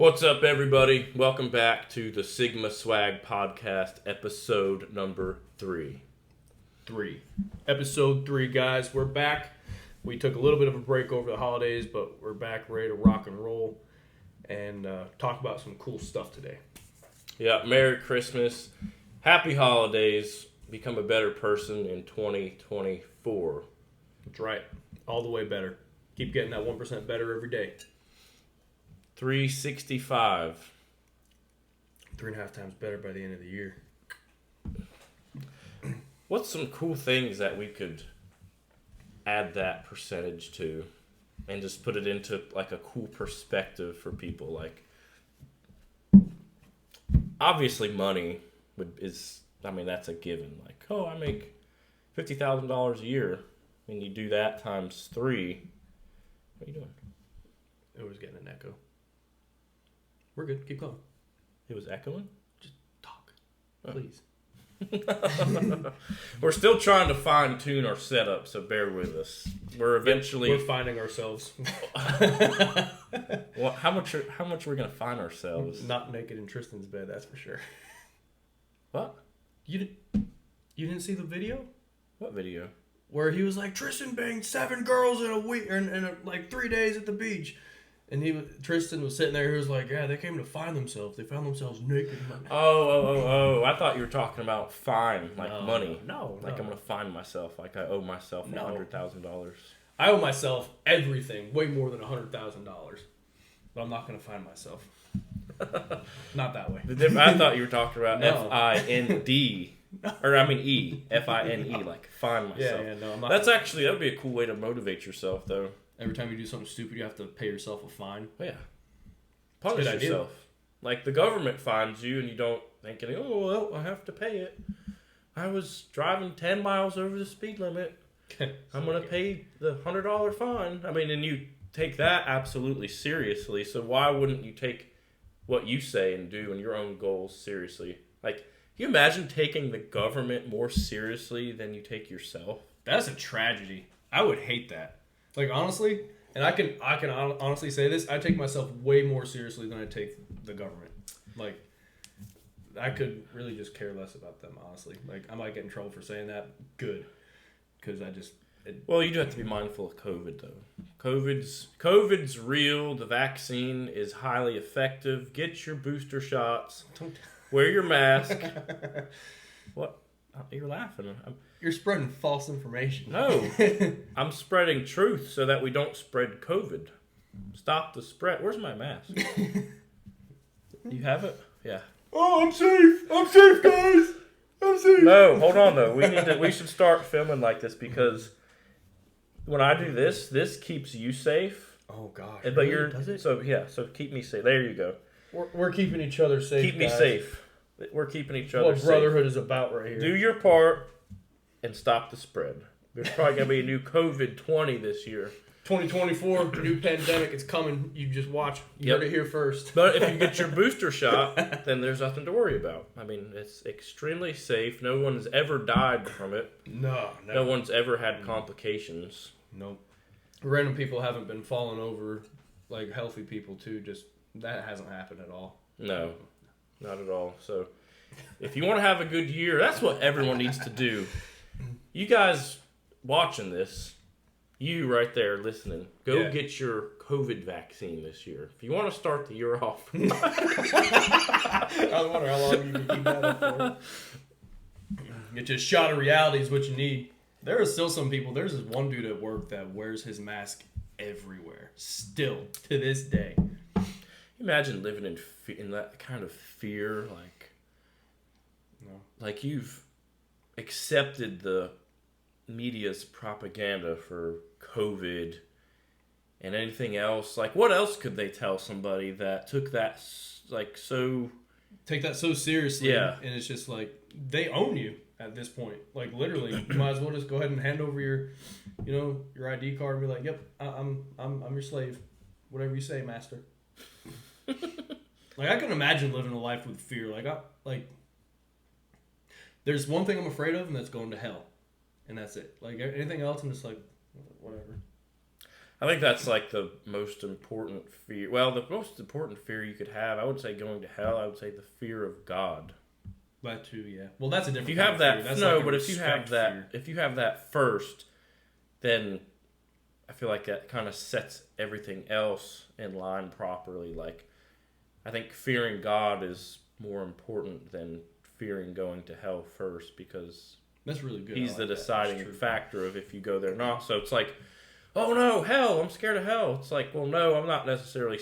What's up, everybody? Welcome back to the Sigma Swag Podcast, episode number 3. Episode 3, guys. We're back. We took a little bit of a break over the holidays, but we're back ready to rock and roll and talk about some cool stuff today. Yeah, Merry Christmas. Happy holidays. Become a better person in 2024. That's right. All the way better. Keep getting that 1% better every day. 365. 3.5 times better by the end of the year. What's some cool things that we could add that percentage to and just put it into like a cool perspective for people? Like, obviously money that's a given. Like, oh, I make $50,000 a year, and you do that times 3. What are you doing? It was getting an echo. We're good. Keep going. It was echoing? Just talk, please. We're still trying to fine tune our setup, so bear with us. We're finding ourselves. Well, how much we're gonna find ourselves? Not naked in Tristan's bed, that's for sure. What? You didn't see the video? What video? Where he was like, Tristan banged 7 girls in a week, or in like 3 days at the beach. And Tristan was sitting there. He was like, "Yeah, they came to find themselves. They found themselves naked." Oh! I thought you were talking about fine, like money. No, I'm gonna find myself. Like I owe myself $100,000. I owe myself everything, way more than $100,000. But I'm not gonna find myself. Not that way. I thought you were talking about No. F-I-N-D. Or I mean E. F-I-N-E. Like find myself. Yeah. No, I'm not. That would be a cool way to motivate yourself, though. Every time you do something stupid, you have to pay yourself a fine. Yeah. Punish yourself. Like the government fines you and you don't think, oh, well, I have to pay it. I was driving 10 miles over the speed limit. I'm going to pay the $100 fine. I mean, and you take that absolutely seriously. So why wouldn't you take what you say and do and your own goals seriously? Like, can you imagine taking the government more seriously than you take yourself? That's a tragedy. I would hate that. Like, honestly, and I can honestly say this, I take myself way more seriously than I take the government. Like, I could really just care less about them, honestly. Like, I might get in trouble for saying that. Good. Because Well, you do have to be mindful of COVID, though. COVID's real. The vaccine is highly effective. Get your booster shots. Wear your mask. What? You're laughing. You're spreading false information. No. I'm spreading truth so that we don't spread COVID. Stop the spread. Where's my mask? You have it? Yeah. Oh, I'm safe. I'm safe, guys. I'm safe. No, hold on, though. We should start filming like this because when I do this keeps you safe. Oh, gosh. But really? Does it? So keep me safe. There you go. We're keeping each other safe. Keep me guys. safe. We're keeping each other safe. What brotherhood is about right here. Do your part and stop the spread. There's probably going to be a new COVID-20 this year. 2024, new pandemic, it's coming. You just watch. You heard it here first. But if you get your booster shot, then there's nothing to worry about. I mean, it's extremely safe. No one's ever died from it. No. No one's ever had complications. Nope. Random people haven't been falling over, like healthy people too. Just that hasn't happened at all. No, not at all. So if you want to have a good year, that's what everyone needs to do. You guys watching this, you right there listening, go get your COVID vaccine this year. If you want to start the year off. I was wondering how long you can keep that up for. Get you a shot of reality is what you need. There are still some people. There's this one dude at work that wears his mask everywhere. Still, to this day. Imagine living in that kind of fear, like you've accepted the media's propaganda for COVID and anything else. Like, what else could they tell somebody that took that take that so seriously? Yeah, and it's just like they own you at this point. Like literally, you might as well just go ahead and hand over your ID card and be like, "Yep, I'm your slave. Whatever you say, master." Like I can imagine living a life with fear. There's one thing I'm afraid of, and that's going to hell, and that's it. Like anything else, I'm just like, whatever. I think that's like the most important fear. Well, the most important fear you could have, I would say going to hell, I would say the fear of God. That too, yeah. Well, that's a different If you have that, fear. no, like but if you have that, fear. if you have that first, then I feel like that kind of sets everything else in line properly. Like, I think fearing God is more important than fearing going to hell first, because that's really good. He's the deciding factor of if you go there or not. So it's like, oh no, hell, I'm scared of hell. It's like, well, no, I'm not necessarily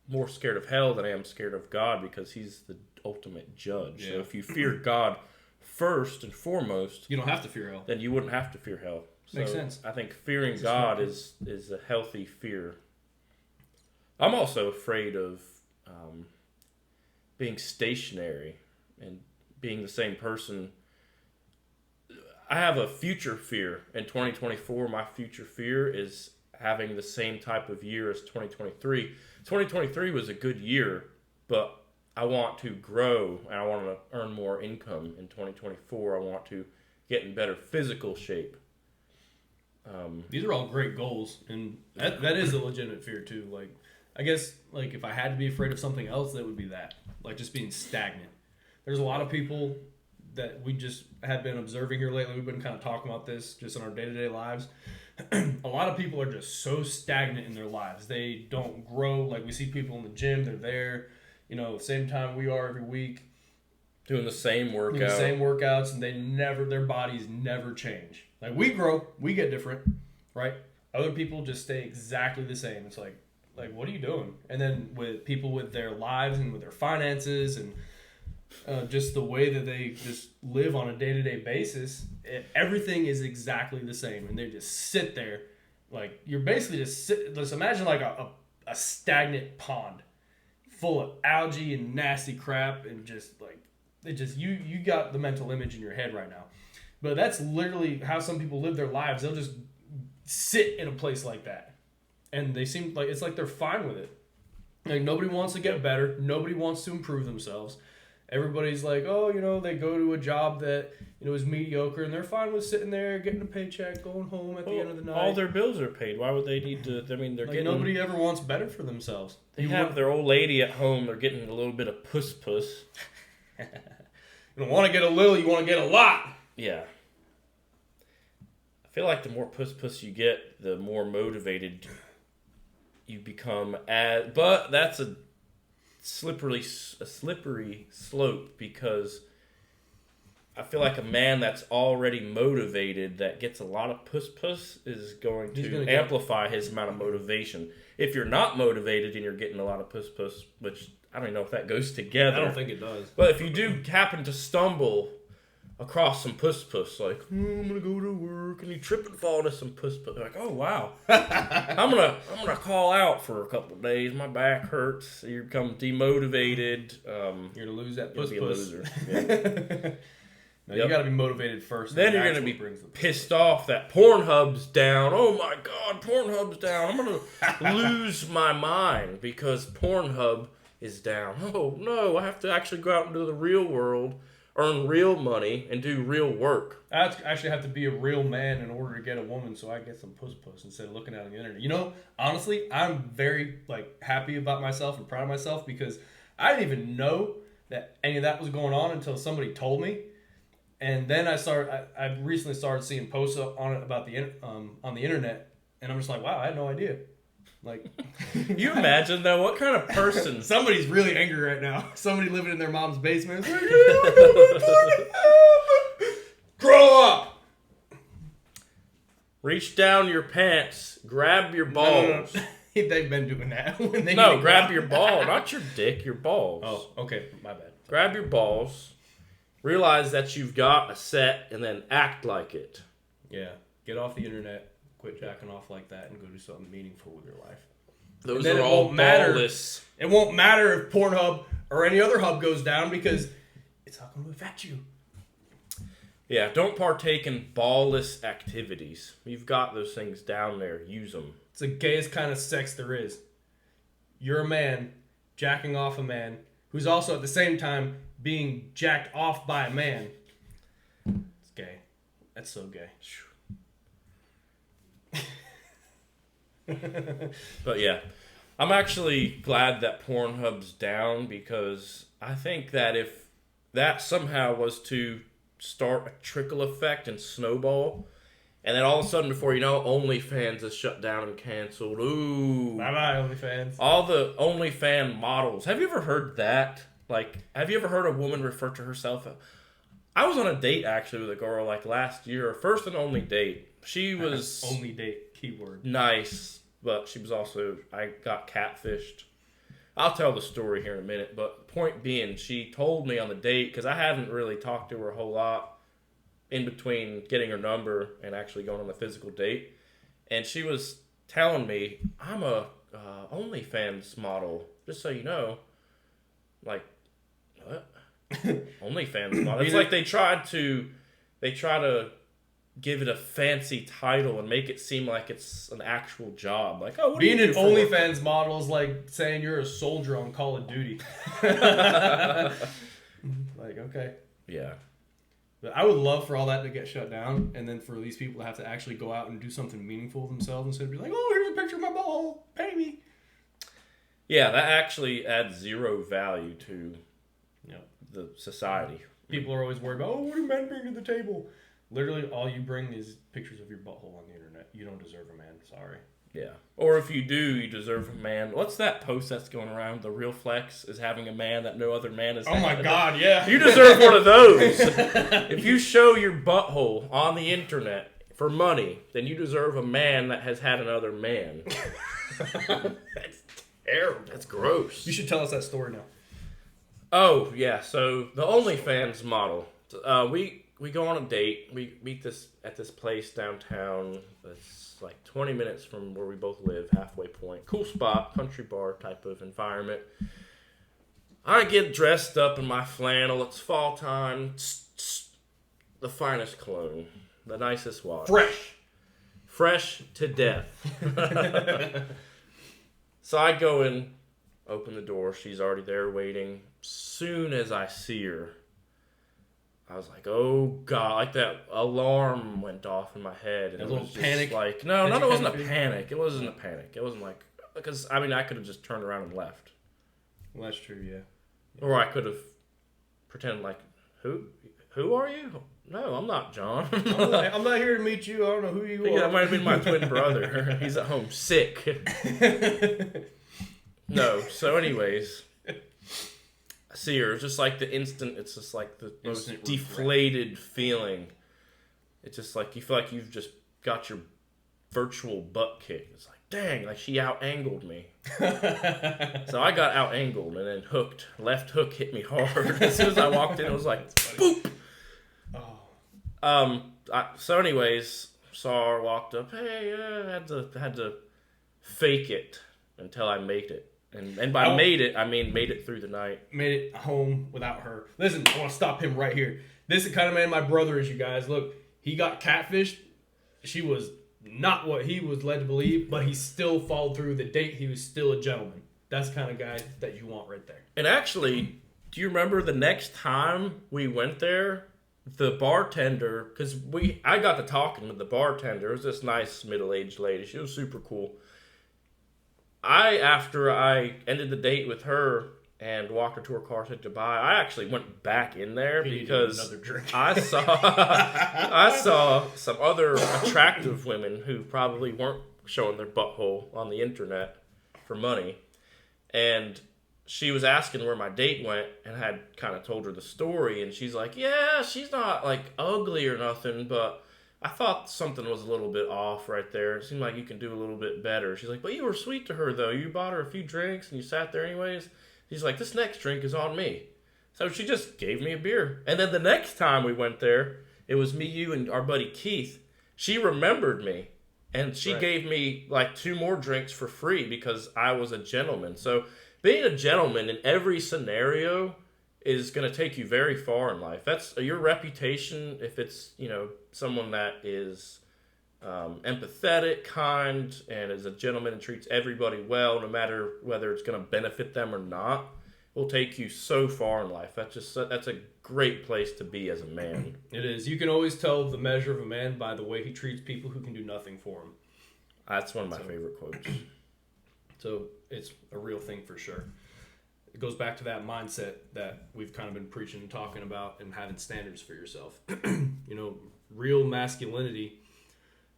more scared of hell than I am scared of God, because He's the ultimate judge. Yeah. So if you fear God first and foremost, you don't have to fear hell. Then you wouldn't have to fear hell. So makes sense. I think fearing God is a healthy fear. I'm also afraid of being stationary and being the same person. I have a future fear. In 2024, my future fear is having the same type of year as 2023. 2023 was a good year, but I want to grow and I want to earn more income in 2024. I want to get in better physical shape. These are all great goals, and that is a legitimate fear too. Like, I guess, like, if I had to be afraid of something else, that would be that. Like, just being stagnant. There's a lot of people that we just have been observing here lately. We've been kind of talking about this just in our day-to-day lives. A lot of people are just so stagnant in their lives. They don't grow. Like, we see people in the gym, they're there, same time we are every week. Doing the same workouts, and their bodies never change. Like, we grow, we get different, right? Other people just stay exactly the same. It's like, what are you doing? And then with people with their lives and with their finances and just the way that they just live on a day-to-day basis, everything is exactly the same. And they just sit there. Like, you're basically just imagine like a stagnant pond full of algae and nasty crap, and just like, you got the mental image in your head right now. But that's literally how some people live their lives. They'll just sit in a place like that, and they seem like it's like they're fine with it. Like, nobody wants to get better. Nobody wants to improve themselves. Everybody's like, oh, they go to a job that is mediocre, and they're fine with sitting there getting a paycheck, going home at the end of the night. All their bills are paid. Why would they need to? I mean, they're like, nobody ever wants better for themselves. They have their old lady at home. They're getting a little bit of puss. You don't want to get a little, you want to get a lot. Yeah. I feel like the more puss you get, the more motivated you become. But that's a slippery slope, because I feel like a man that's already motivated that gets a lot of puss is going to amplify his amount of motivation. If you're not motivated and you're getting a lot of puss, which I don't know if that goes together. I don't think it does. But if you do happen to stumble across some puss, like, I'm gonna go to work, and you trip and fall into some puss, like, oh wow, I'm gonna call out for a couple of days. My back hurts. You become demotivated. You're gonna lose that puss. Be a loser. Yeah. No, you got to be motivated first. Then you're gonna be pissed off that Pornhub's down. Oh my God, Pornhub's down. I'm gonna lose my mind because Pornhub is down. Oh no, I have to actually go out into the real world, earn real money, and do real work. I actually have to be a real man in order to get a woman, so I get some puss instead of looking at it on the internet. Honestly, I'm very happy about myself and proud of myself, because I didn't even know that any of that was going on until somebody told me. And then I recently started seeing posts on it about on the internet, and I'm just like, wow, I had no idea. Like, you imagine though, what kind of person? Somebody's really angry right now. Somebody living in their mom's basement. Grow up. Reach down your pants, grab your balls. No. They've been doing that. Grab your ball, not your dick, your balls. Oh, okay, my bad. Grab your balls. Realize that you've got a set, and then act like it. Yeah, get off the internet. Quit jacking off like that and go do something meaningful with your life. Those are all ballless. It won't matter if Pornhub or any other hub goes down, because it's not going to affect you. Yeah, don't partake in ballless activities. You've got those things down there. Use them. It's the gayest kind of sex there is. You're a man jacking off a man who's also at the same time being jacked off by a man. It's gay. That's so gay. But yeah, I'm actually glad that Pornhub's down, because I think that if that somehow was to start a trickle effect and snowball, and then all of a sudden, before you know, OnlyFans is shut down and canceled. Ooh. Bye-bye, OnlyFans. All the OnlyFans models. Have you ever heard that? Like, have you ever heard a woman refer to herself? I was on a date, actually, with a girl, like, last year. Her first and only date. She was... only date, keyword. Nice, but she was also... I got catfished. I'll tell the story here in a minute, but point being, she told me on the date, because I hadn't really talked to her a whole lot in between getting her number and actually going on the physical date, and she was telling me, I'm a OnlyFans model, just so you know. Like, what? OnlyFans model? It's like they try to give it a fancy title and make it seem like it's an actual job. Like, oh, what being an OnlyFans model is like saying you're a soldier on Call of Duty. Like, okay. Yeah. But I would love for all that to get shut down, and then for these people to have to actually go out and do something meaningful themselves instead of be like, oh, here's a picture of my butthole, pay me. Yeah, that actually adds zero value to the society. People are always worried about, oh, what do men bring to the table? Literally, all you bring is pictures of your butthole on the internet. You don't deserve a man. Sorry. Yeah. Or if you do, you deserve a man. What's that post that's going around? The real flex is having a man that no other man has had. Oh my God, yeah. You deserve one of those. If you show your butthole on the internet for money, then you deserve a man that has had another man. That's terrible. That's gross. You should tell us that story now. Oh, yeah. So the OnlyFans model. We go on a date. We meet at this place downtown. It's like 20 minutes from where we both live, halfway point. Cool spot, country bar type of environment. I get dressed up in my flannel. It's fall time. The finest cologne. The nicest water. Fresh to death. So I go in, open the door. She's already there waiting. Soon as I see her, I was like, oh, God, like that alarm went off in my head. And a it little was just panic? Like, no, it wasn't a panic. It wasn't a panic. It wasn't like, because, I mean, I could have just turned around and left. Well, that's true, yeah. Or I could have pretended like, who are you? No, I'm not John. I'm not here to meet you. I don't know who you are. That might have been my twin brother. He's at home sick. No, so anyways... see her, it's just like the instant, it's just like the most deflated feeling. It's just like you feel like you've just got your virtual butt kicked. It's like, dang, like she out-angled me. So I got out-angled and then hooked. Left hook hit me hard. As soon as I walked in, it was like, boop! Oh. So anyways, saw her, walked up, hey, had to fake it until I made it. And by made it, I mean made it through the night. Made it home without her. Listen, I want to stop him right here. This is the kind of man my brother is, you guys. Look, he got catfished. She was not what he was led to believe, but he still followed through the date. He was still a gentleman. That's the kind of guy that you want right there. And actually, do you remember the next time we went there? The bartender, because I got to talking with the bartender. It was this nice middle-aged lady. She was super cool. After I ended the date with her and walked her to her car, said goodbye, I actually went back in there because I saw some other attractive women who probably weren't showing their butthole on the internet for money. And she was asking where my date went, and I had kind of told her the story, and she's like, yeah, she's not like ugly or nothing, but I thought something was a little bit off right there. It seemed like you can do a little bit better. She's like, but you were sweet to her, though. You bought her a few drinks, and you sat there anyways. She's like, this next drink is on me. So she just gave me a beer. And then the next time we went there, it was me, you, and our buddy Keith. She remembered me, and she gave me like 2 more drinks for free because I was a gentleman. So being a gentleman in every scenario is going to take you very far in life. That's your reputation. If it's, someone that is empathetic, kind, and is a gentleman and treats everybody well, no matter whether it's going to benefit them or not, will take you so far in life. That's a great place to be as a man. It is. You can always tell the measure of a man by the way he treats people who can do nothing for him. That's one of my favorite quotes. So it's a real thing for sure. It goes back to that mindset that we've kind of been preaching and talking about, and having standards for yourself. Real masculinity,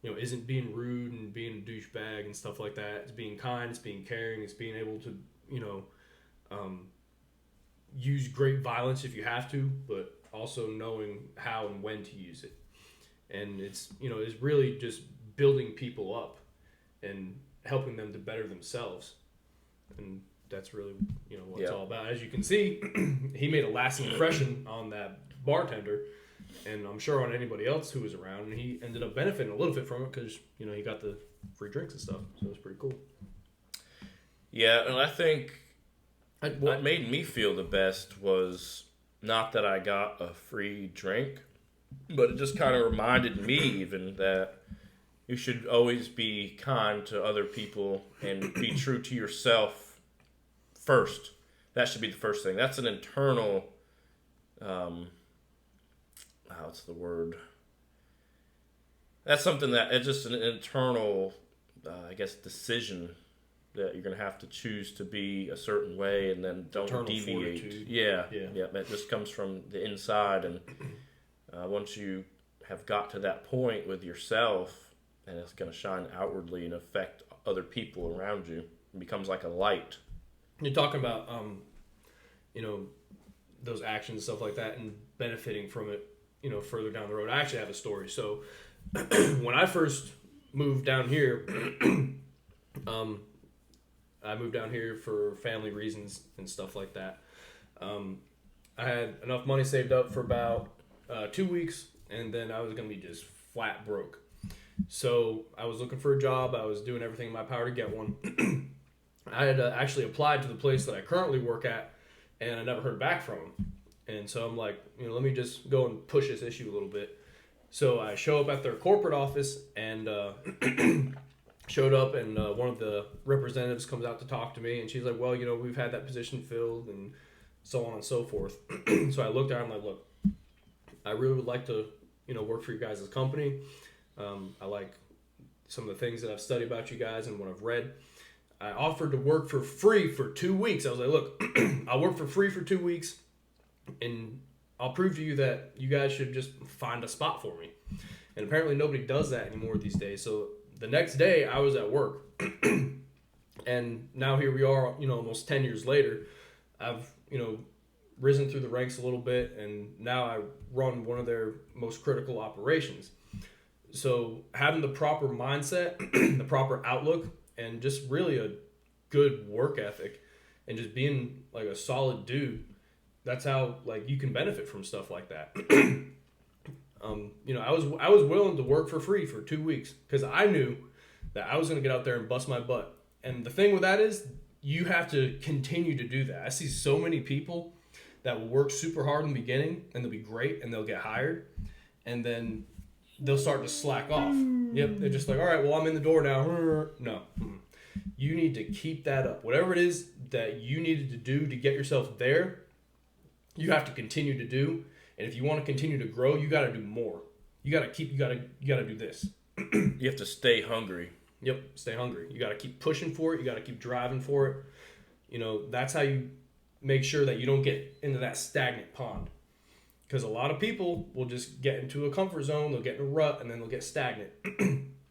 isn't being rude and being a douchebag and stuff like that. It's being kind, it's being caring, it's being able to, use great violence if you have to, but also knowing how and when to use it. And it's really just building people up and helping them to better themselves. And that's really, what it's all about. As you can see, he made a lasting impression on that bartender, and I'm sure on anybody else who was around, and he ended up benefiting a little bit from it because, he got the free drinks and stuff. So it was pretty cool. Yeah, and I think what made me feel the best was not that I got a free drink, but it just kind of reminded me even that you should always be kind to other people and be true to yourself first. That should be the first thing. That's an internal, what's the word? That's something that it's just an internal, decision that you're going to have to choose to be a certain way and then don't internal deviate. Fortitude. Yeah. That just comes from the inside. And once you have got to that point with yourself, and it's going to shine outwardly and affect other people around you, it becomes like a light. You're talking about, those actions and stuff like that and benefiting from it, further down the road. I actually have a story. So when I first moved down here, I moved down here for family reasons and stuff like that. I had enough money saved up for about 2 weeks, and then I was going to be just flat broke. So I was looking for a job. I was doing everything in my power to get one. I had actually applied to the place that I currently work at, and I never heard back from them. And so I'm like, let me just go and push this issue a little bit. So I show up at their corporate office and showed up, and one of the representatives comes out to talk to me, and she's like, well, we've had that position filled and so on and so forth. So I looked at her and I'm like, look, I really would like to, work for you guys' company. I like some of the things that I've studied about you guys and what I've read. I offered to work for free for 2 weeks. I was like, look, I'll work for free for 2 weeks, and I'll prove to you that you guys should just find a spot for me. And apparently nobody does that anymore these days. So the next day I was at work, and now here we are, almost 10 years later. I've, risen through the ranks a little bit, and now I run one of their most critical operations. So having the proper mindset, the proper outlook, and just really a good work ethic, and just being like a solid dude, that's how you can benefit from stuff like that. I was willing to work for free for 2 weeks because I knew that I was going to get out there and bust my butt. And the thing with that is you have to continue to do that. I see so many people that will work super hard in the beginning, and they'll be great, and they'll get hired, and then they'll start to slack off. Yep, they're just like, all right, well, I'm in the door now. No. You need to keep that up. Whatever it is that you needed to do to get yourself there, you have to continue to do. And if you want to continue to grow, you got to do more. You got to do this. You have to stay hungry. Yep, stay hungry. You got to keep pushing for it. You got to keep driving for it. That's how you make sure that you don't get into that stagnant pond. Because a lot of people will just get into a comfort zone, they'll get in a rut, and then they'll get stagnant.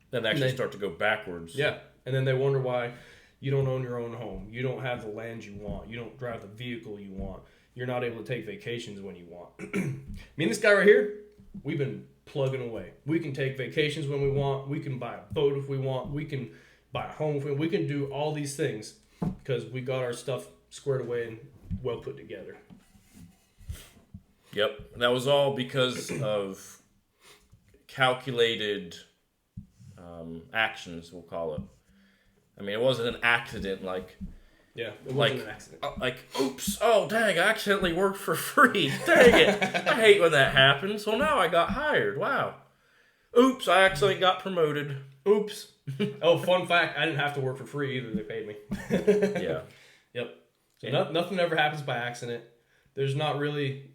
Then actually start to go backwards. Yeah, and then they wonder why you don't own your own home. You don't have the land you want. You don't drive the vehicle you want. You're not able to take vacations when you want. Me and this guy right here, we've been plugging away. We can take vacations when we want. We can buy a boat if we want. We can buy a home if we want. We can do all these things because we got our stuff squared away and well put together. Yep. That was all because of calculated actions, we'll call it. I mean, it wasn't an accident Yeah, it wasn't an accident. Oops, oh, dang, I accidentally worked for free. Dang it. I hate when that happens. Well, now I got hired. Wow. Oops, I accidentally got promoted. Oops. Oh, fun fact, I didn't have to work for free either. They paid me. Yeah. Yep. So nothing ever happens by accident. There's not really,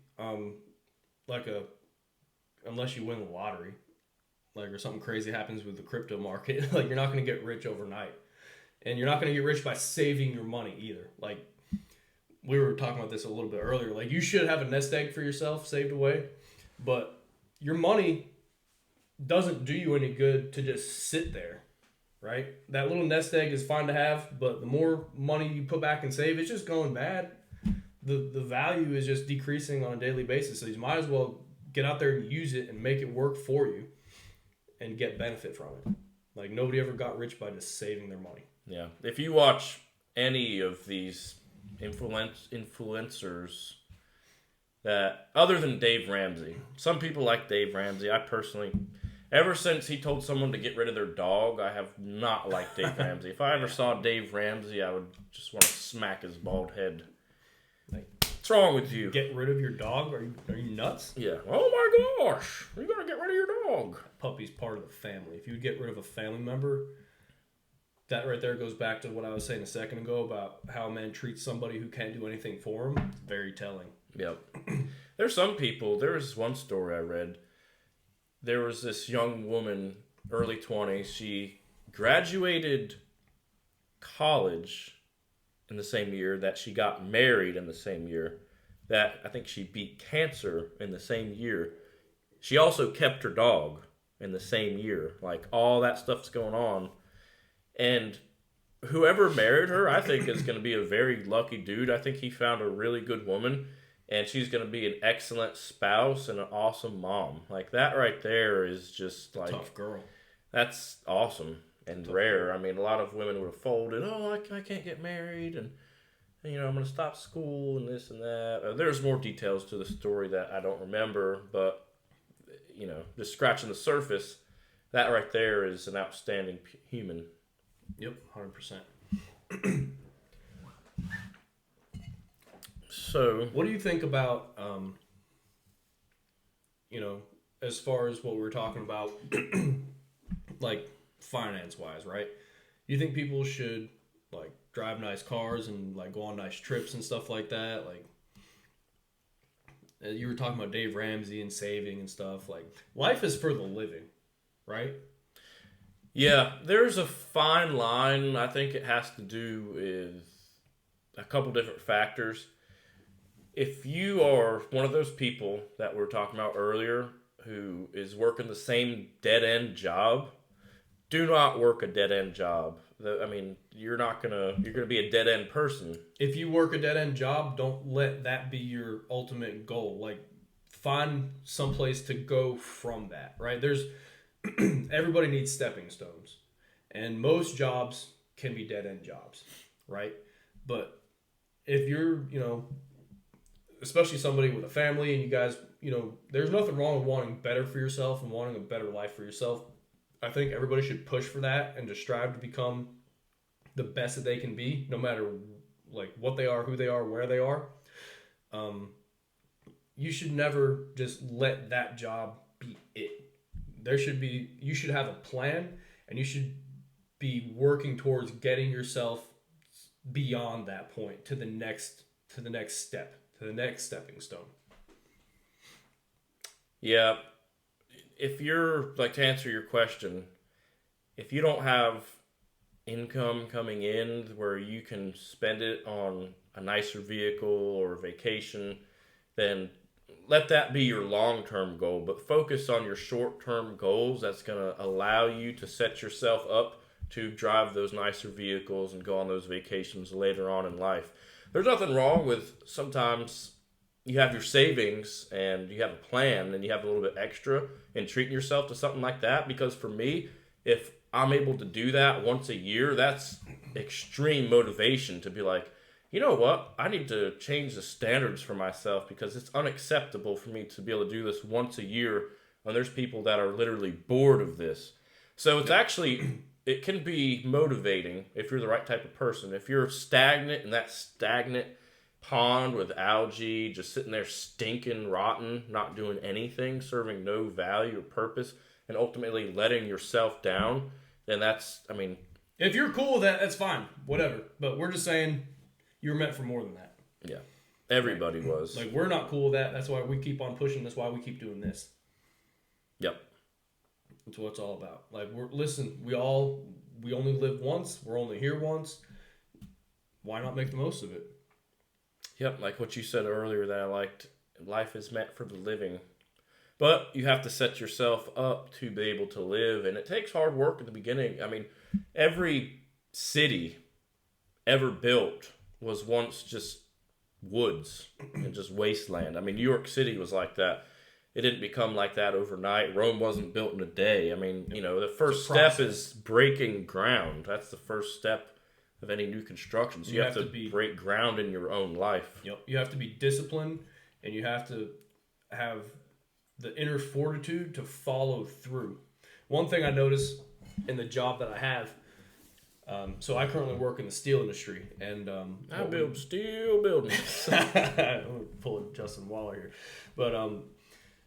unless you win the lottery. like, or something crazy happens with the crypto market, like, you're not going to get rich overnight. And you're not going to get rich by saving your money either. Like, we were talking about this a little bit earlier. Like, you should have a nest egg for yourself saved away, but your money doesn't do you any good to just sit there, right? That little nest egg is fine to have, but the more money you put back and save, it's just going bad. The value is just decreasing on a daily basis. So you might as well get out there and use it and make it work for you and get benefit from it. Like, nobody ever got rich by just saving their money. Yeah. If you watch any of these influencers that, other than Dave Ramsey, some people like Dave Ramsey. I personally, ever since he told someone to get rid of their dog, I have not liked Dave Ramsey. If I ever saw Dave Ramsey, I would just want to smack his bald head. Like, what's wrong with you? Get rid of your dog? Are you nuts? Yeah. Oh my gosh. You're going to get rid of your dog. A puppy's part of the family. If you get rid of a family member, that right there goes back to what I was saying a second ago about how a man treats somebody who can't do anything for him. It's very telling. Yep. There's some people, there was one story I read. There was this young woman, early 20s. She graduated college in the same year, that she got married in the same year, that I think she beat cancer in the same year. She also kept her dog in the same year. Like, all that stuff's going on. And whoever married her, I think, is going to be a very lucky dude. I think he found a really good woman, and she's going to be an excellent spouse and an awesome mom. Like, that right there is just like... Tough girl. That's awesome and tough rare. Girl. I mean, a lot of women would have folded. Oh, I can't get married, and you know, I'm going to stop school and this and that. There's more details to the story that I don't remember, but, you know, just scratching the surface, that right there is an outstanding human. Yep, 100%. So, what do you think about, you know, as far as what we were talking about, like, finance-wise, right? You think people should, like, drive nice cars and, like, go on nice trips and stuff like that? Like, you were talking about Dave Ramsey and saving and stuff. Like, life is for the living, right? Yeah, there's a fine line. I think it has to do with a couple different factors. If you are one of those people that we were talking about earlier who is working the same dead-end job, do not work a dead-end job. I mean, you're going to be a dead-end person. If you work a dead-end job, don't let that be your ultimate goal. Like, find someplace to go from that, right? Everybody needs stepping stones, and most jobs can be dead-end jobs, right? But if you're, you know, especially somebody with a family and you guys, you know, there's nothing wrong with wanting better for yourself and wanting a better life for yourself. I think everybody should push for that and just strive to become the best that they can be, no matter like what they are, who they are, where they are. You should never just let that job be it. You should have a plan, and you should be working towards getting yourself beyond that point to the next step, to the next stepping stone. Yeah. If you're, like, to answer your question, if you don't have income coming in where you can spend it on a nicer vehicle or vacation, then let that be your long-term goal, but focus on your short-term goals. That's going to allow you to set yourself up to drive those nicer vehicles and go on those vacations later on in life. There's nothing wrong with sometimes you have your savings and you have a plan and you have a little bit extra and treating yourself to something like that, because for me, if I'm able to do that once a year, that's extreme motivation to be like, you know what? I need to change the standards for myself, because it's unacceptable for me to be able to do this once a year when there's people that are literally bored of this. So it's actually, it can be motivating if you're the right type of person. If you're stagnant in that stagnant pond with algae, just sitting there stinking, rotten, not doing anything, serving no value or purpose, and ultimately letting yourself down, then that's, I mean... If you're cool with that, that's fine. Whatever. But we're just saying... You're meant for more than that. Yeah. Everybody was. Like, we're not cool with that. That's why we keep on pushing. That's why we keep doing this. Yep. That's what it's all about. Like, we only live once. We're only here once. Why not make the most of it? Yep, like what you said earlier that I liked. Life is meant for the living. But you have to set yourself up to be able to live, and it takes hard work in the beginning. I mean, every city ever built was once just woods and just wasteland. I mean, New York City was like that. It didn't become like that overnight. Rome wasn't built in a day. I mean, the first step is breaking ground. That's the first step of any new construction. So you have to break ground in your own life. Yep. You have to be disciplined, and you have to have the inner fortitude to follow through. One thing I notice in the job that I have, so I currently work in the steel industry, and I build steel buildings. I'm pulling Justin Waller here, but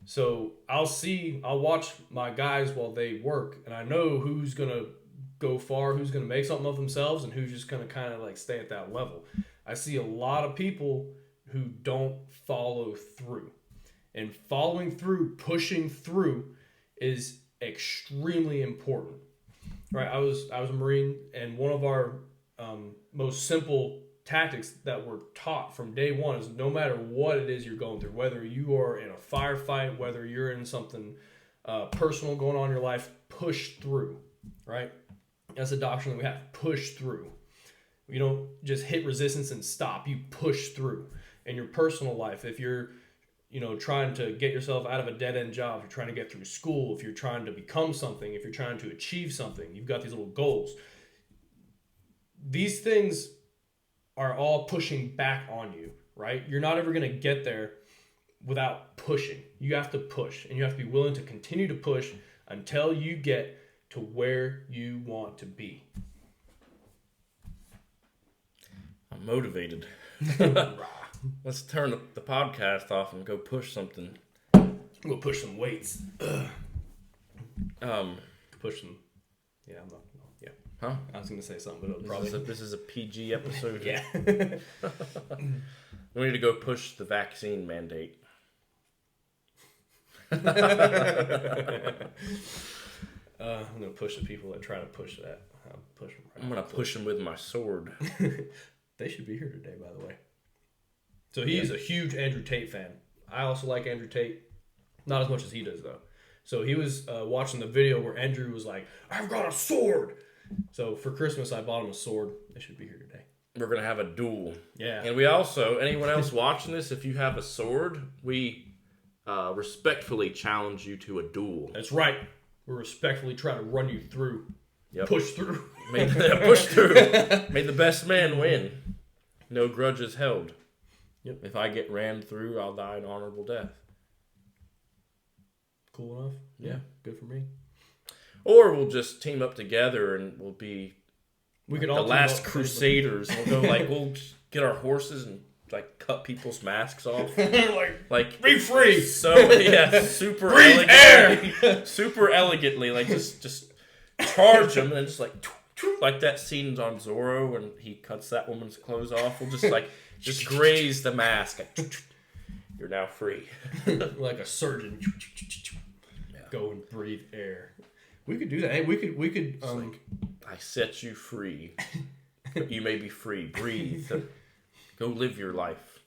so I'll watch my guys while they work, and I know who's gonna go far, who's gonna make something of themselves, and who's just gonna kind of like stay at that level. I see a lot of people who don't follow through. And following through, pushing through is extremely important. Right? I was a Marine, and one of our most simple tactics that were taught from day one is no matter what it is you're going through, whether you are in a firefight, whether you're in something personal going on in your life, push through. Right? That's a doctrine that we have. Push through. You don't just hit resistance and stop. You push through. In your personal life, if you're trying to get yourself out of a dead-end job, if you're trying to get through school, if you're trying to become something, if you're trying to achieve something, you've got these little goals. These things are all pushing back on you, right? You're not ever going to get there without pushing. You have to push, and you have to be willing to continue to push until you get to where you want to be. I'm motivated. Let's turn the podcast off and go push something. We'll push some weights. Push some. Yeah, I'm not. Yeah. Huh? I was going to say something, but this is a PG episode. Yeah. We need to go push the vaccine mandate. I'm going to push the people that try to push that. I'll push them right I'm going to push them with my sword. They should be here today, by the way. So he's a huge Andrew Tate fan. I also like Andrew Tate. Not as much as he does, though. So he was watching the video where Andrew was like, I've got a sword. So for Christmas, I bought him a sword. They should be here today. We're going to have a duel. Yeah. And we also, anyone else watching this, if you have a sword, we respectfully challenge you to a duel. That's right. We respectfully try to run you through. Yep. Push through. Push through. May the best man win. No grudges held. Yep. If I get rammed through, I'll die an honorable death. Cool enough? Yeah. Good for me. Or we'll just team up together and we'll be could the all last crusaders. We'll go we'll get our horses and cut people's masks off. like be free. So super breathe air. Super elegantly, just charge them and just like that scene on Zorro when he cuts that woman's clothes off. We'll just graze the mask. You're now free. Like a surgeon. Go and breathe air. We could do that. Hey, we could. I set you free. But you may be free. Breathe. Go live your life.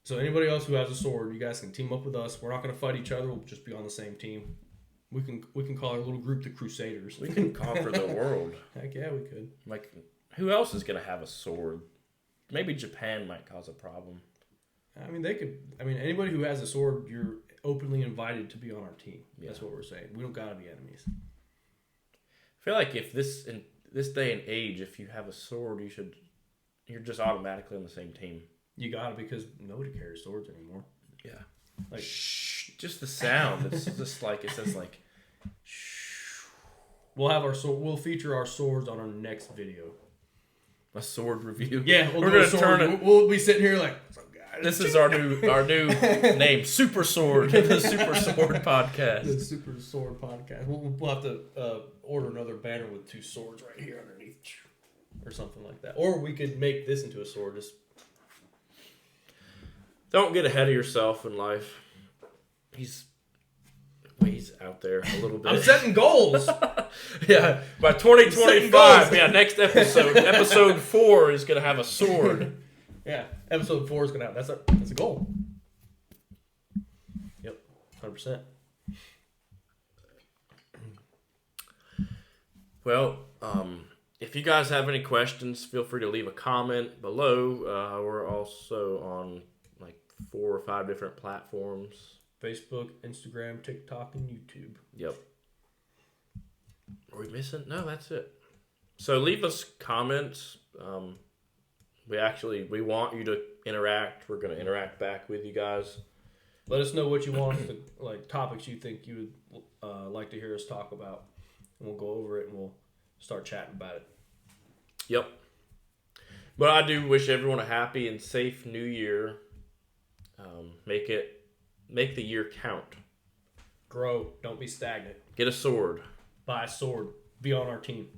So anybody else who has a sword, you guys can team up with us. We're not going to fight each other. We'll just be on the same team. We can call our little group the Crusaders. We can conquer the world. Heck yeah, we could. Who else is going to have a sword? Maybe Japan might cause a problem. I mean, they could. I mean, anybody who has a sword, you're openly invited to be on our team. Yeah. That's what we're saying. We don't gotta be enemies. I feel like in this day and age, if you have a sword, you're just automatically on the same team. You gotta, because nobody carries swords anymore. Yeah. Shh. Just the sound. It's just it says shh. We'll have we'll feature our swords on our next video. A sword review. Yeah, we're gonna turn it. We'll be sitting here like. This is our new name, Super Sword, the Super Sword Podcast. The Super Sword Podcast. We'll have to order another banner with 2 swords right here underneath, or something like that. Or we could make this into a sword. Just don't get ahead of yourself in life. He's out there a little bit. I'm setting goals. Yeah, by 2025, next episode 4 is going to have a sword. Yeah, episode 4 is going to have, that's a goal. Yep, 100%. Well, if you guys have any questions, feel free to leave a comment below. We're also on like 4 or 5 different platforms. Facebook, Instagram, TikTok, and YouTube. Yep. Are we missing? No, that's it. So leave us comments. We want you to interact. We're going to interact back with you guys. Let us know what you want, like topics you think you would like to hear us talk about. And we'll go over it and we'll start chatting about it. Yep. But I do wish everyone a happy and safe new year. Make the year count. Grow. Don't be stagnant. Get a sword. Buy a sword. Be on our team.